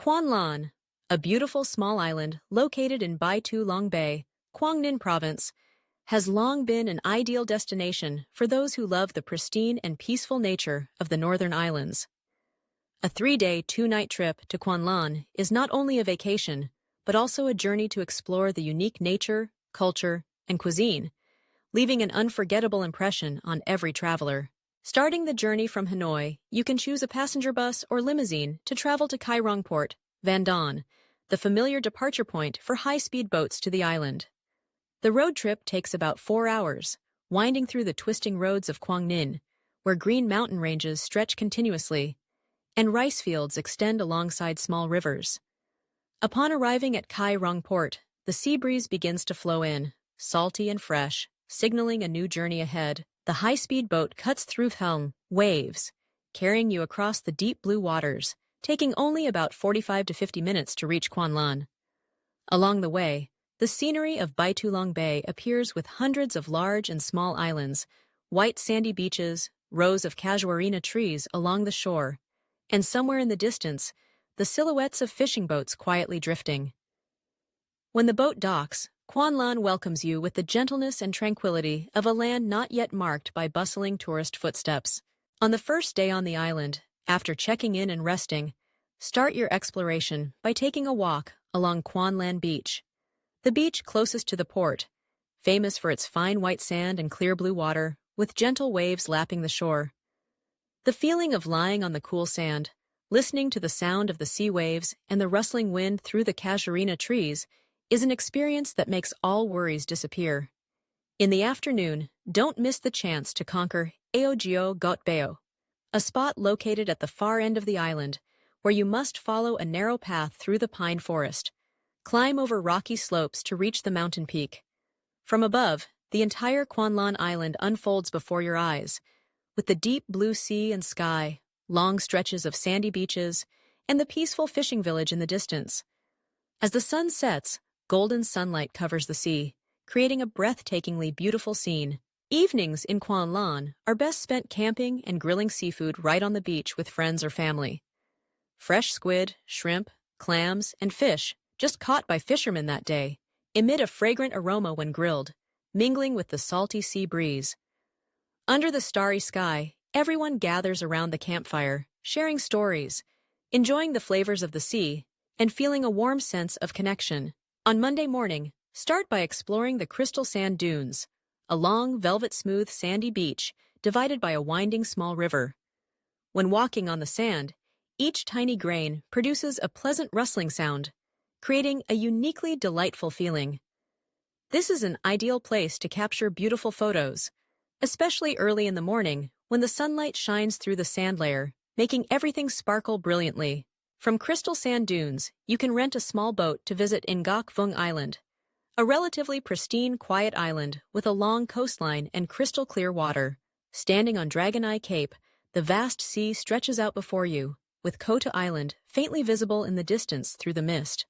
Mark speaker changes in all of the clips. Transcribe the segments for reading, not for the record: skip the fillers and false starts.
Speaker 1: Quan Lan, a beautiful small island located in Bai Tu Long Bay, Quang Ninh province, has long been an ideal destination for those who love the pristine and peaceful nature of the northern islands. A 3-day, 2-night trip to Quan Lan is not only a vacation, but also a journey to explore the unique nature, culture, and cuisine, leaving an unforgettable impression on every traveler. Starting the journey from Hanoi, you can choose a passenger bus or limousine to travel to Cai Rong Port, Van Don, the familiar departure point for high-speed boats to the island. The road trip takes about 4 hours, winding through the twisting roads of Quang Ninh, where green mountain ranges stretch continuously, and rice fields extend alongside small rivers. Upon arriving at Cai Rong Port, the sea breeze begins to flow in, salty and fresh, signaling a new journey ahead. The high-speed boat cuts through helm, waves, carrying you across the deep blue waters, taking only about 45 to 50 minutes to reach Quan Lan. Along the way, the scenery of Bai Tu Long Bay appears with hundreds of large and small islands, white sandy beaches, rows of casuarina trees along the shore, and somewhere in the distance, the silhouettes of fishing boats quietly drifting. When the boat docks, Quan Lan welcomes you with the gentleness and tranquility of a land not yet marked by bustling tourist footsteps. On the first day on the island, after checking in and resting, start your exploration by taking a walk along Quan Lan Beach. The beach closest to the port, famous for its fine white sand and clear blue water, with gentle waves lapping the shore. The feeling of lying on the cool sand, listening to the sound of the sea waves and the rustling wind through the casuarina trees is an experience that makes all worries disappear. In the afternoon, don't miss the chance to conquer Aogio Got Bao, a spot located at the far end of the island, where you must follow a narrow path through the pine forest, climb over rocky slopes to reach the mountain peak. From above, the entire Quan Lan Island unfolds before your eyes, with the deep blue sea and sky, long stretches of sandy beaches, and the peaceful fishing village in the distance. As the sun sets, golden sunlight covers the sea, creating a breathtakingly beautiful scene. Evenings in Quan Lan are best spent camping and grilling seafood right on the beach with friends or family. Fresh squid, shrimp, clams, and fish, just caught by fishermen that day, emit a fragrant aroma when grilled, mingling with the salty sea breeze. Under the starry sky, everyone gathers around the campfire, sharing stories, enjoying the flavors of the sea, and feeling a warm sense of connection. On Monday morning, start by exploring the crystal sand dunes, a long, velvet-smooth sandy beach divided by a winding small river. When walking on the sand, each tiny grain produces a pleasant rustling sound, creating a uniquely delightful feeling. This is an ideal place to capture beautiful photos, especially early in the morning when the sunlight shines through the sand layer, making everything sparkle brilliantly. From crystal sand dunes, you can rent a small boat to visit Ngoc Vung Island, a relatively pristine, quiet island with a long coastline and crystal clear water. Standing on Dragon Eye Cape, the vast sea stretches out before you, with Kota Island faintly visible in the distance through the mist.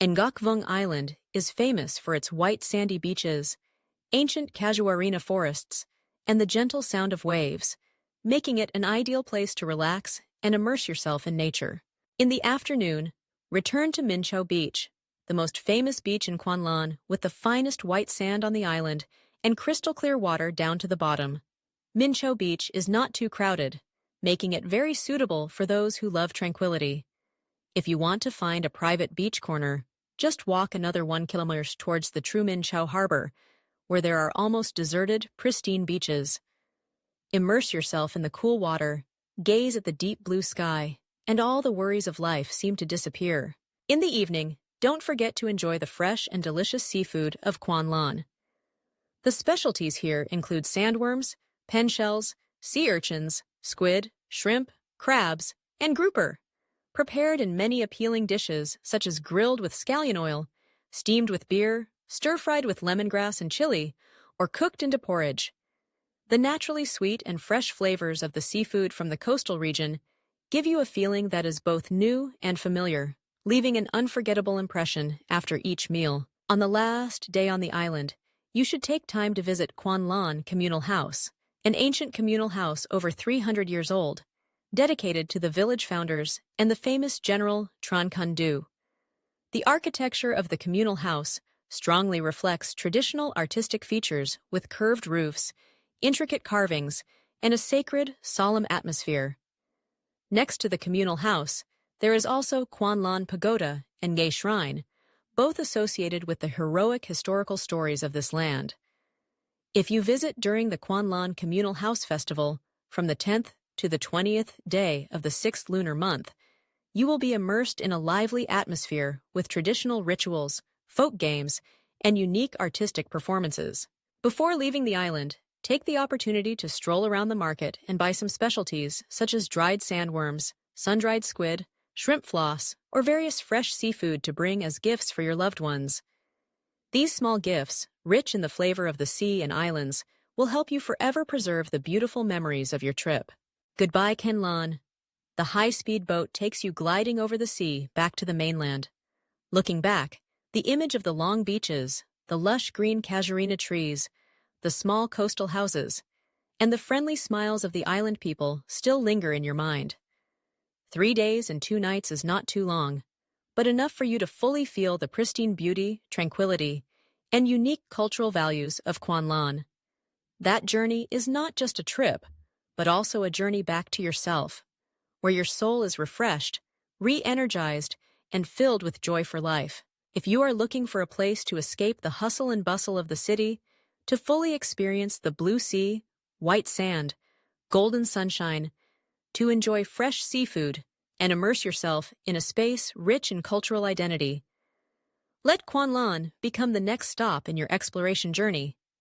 Speaker 1: Ngoc Vung Island is famous for its white sandy beaches, ancient casuarina forests, and the gentle sound of waves, making it an ideal place to relax and immerse yourself in nature. In the afternoon, return to Minh Chau Beach, the most famous beach in Quan Lan with the finest white sand on the island and crystal clear water down to the bottom. Minh Chau Beach is not too crowded, making it very suitable for those who love tranquility. If you want to find a private beach corner, just walk another 1 kilometer towards the true Minh Chau Harbor, where there are almost deserted, pristine beaches. Immerse yourself in the cool water, gaze at the deep blue sky, and all the worries of life seem to disappear. In the evening, don't forget to enjoy the fresh and delicious seafood of Quan Lan. The specialties here include sandworms, pen shells, sea urchins, squid, shrimp, crabs, and grouper, prepared in many appealing dishes such as grilled with scallion oil, steamed with beer, stir-fried with lemongrass and chili, or cooked into porridge. The naturally sweet and fresh flavors of the seafood from the coastal region give you a feeling that is both new and familiar, leaving an unforgettable impression after each meal. On the last day on the island, you should take time to visit Quan Lan Communal House, an ancient communal house over 300 years old. dedicated to the village founders and the famous General Tran Kun Du. The architecture of the communal house strongly reflects traditional artistic features with curved roofs, intricate carvings, and a sacred, solemn atmosphere. Next to the communal house, there is also Quan Lan Pagoda and Gai Shrine, both associated with the heroic historical stories of this land. If you visit during the Quan Lan Communal House Festival, from the 10th to the 20th day of the 6th lunar month, you will be immersed in a lively atmosphere with traditional rituals, folk games, and unique artistic performances. Before leaving the island, take the opportunity to stroll around the market and buy some specialties such as dried sandworms, sun-dried squid, shrimp floss, or various fresh seafood to bring as gifts for your loved ones. These small gifts, rich in the flavor of the sea and islands, will help you forever preserve the beautiful memories of your trip. Goodbye, Quan Lan. The high-speed boat takes you gliding over the sea back to the mainland. Looking back, the image of the long beaches, the lush green casuarina trees, the small coastal houses, and the friendly smiles of the island people still linger in your mind. 3 days and 2 nights is not too long, but enough for you to fully feel the pristine beauty, tranquility, and unique cultural values of Quan Lan. That journey is not just a trip, but also a journey back to yourself, where your soul is refreshed, re-energized, and filled with joy for life. If you are looking for a place to escape the hustle and bustle of the city, to fully experience the blue sea, white sand, golden sunshine, to enjoy fresh seafood, and immerse yourself in a space rich in cultural identity, let Quan Lan become the next stop in your exploration journey.